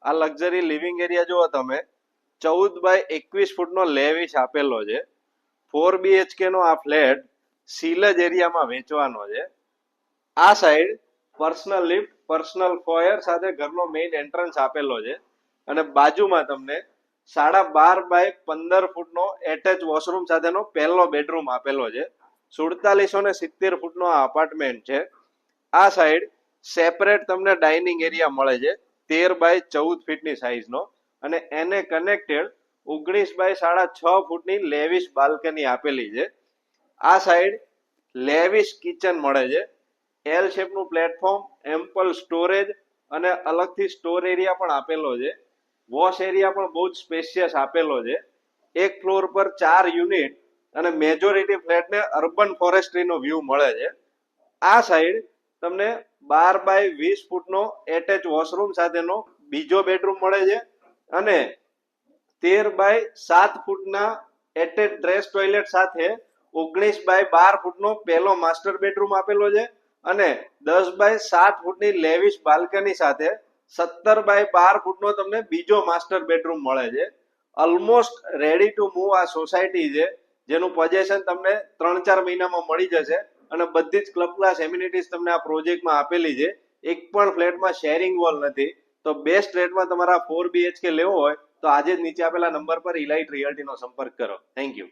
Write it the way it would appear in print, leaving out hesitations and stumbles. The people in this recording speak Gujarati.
આ લક્ઝરી લિવિંગ એરિયા જુઓ તમે, 14 બાય 21 ફૂટનો લેવિશ આપેલો છે. 4 BHK નો આ ફ્લેટ સીલજ એરિયામાં વેચવાનો છે. આ સાઈડ પર્સનલ લિફ્ટ, પર્સનલ ફોયર સાથે ઘરનો મેઇન એન્ટ્રન્સ આપેલો છે. અને બાજુમાં તમને 12.5 બાય 15 ફૂટનો એટેચ વોશરૂમ સાથેનો પહેલો બેડરૂમ આપેલો છે. 4770 ફૂટનો આ અપાર્ટમેન્ટ છે. આ સાઈડ સેપરેટ તમને ડાઇનિંગ એરિયા મળે છે 13 બાય 14 ફીટની સાઈઝનો, અને એને કનેક્ટેડ 19 બાય 6.5 ફૂટની લેવિશ બાલ્કની આપેલી છે. આ સાઈડ લેવિશ કિચન મળે છે, એલ શેપનું પ્લેટફોર્મ, એમ્પલ સ્ટોરેજ અને અલગથી સ્ટોર એરિયા પણ આપેલો છે. વોશ એરિયા પણ બહુ જ સ્પેશિયસ આપેલો છે. એક ફ્લોર પર 4 યુનિટ અને મેજોરિટી ફ્લેટને અર્બન ફોરેસ્ટ્રીનો વ્યૂ મળે છે. આ સાઈડ તમને 12 બાય 20 ફૂટનો એટેચ વોશરૂમ સાથેનો બીજો બેડરૂમ મળે છે, અને 13 બાય 7 ફૂટના એટેચ ડ્રેસ ટોયલેટ સાથે 19 બાય 12 ફૂટનો પહેલો માસ્ટર બેડરૂમ આપેલો છે, અને 10 બાય 7 ફૂટની લેવિશ બાલ્કની સાથે 17 બાય 12 ફૂટનો તમને બીજો માસ્ટર બેડરૂમ મળે છે. ઓલમોસ્ટ રેડી ટુ મૂવ આ સોસાયટી છે, જેનું પોઝેશન તમને 3-4 મહિનામાં મળી જશે, અને બધી જ ક્લબ ક્લાસ એમ્યુનિટીઝ તમને આ પ્રોજેક્ટમાં આપેલી છે. એક પણ ફ્લેટમાં શેરિંગ વોલ નથી. તો બેસ્ટ રેટમાં તમારા 4 BHK લેવો હોય તો આજે જ નીચે આપેલા નંબર પર ઇલાઇટ રિયલ્ટીનો સંપર્ક કરો. Thank you.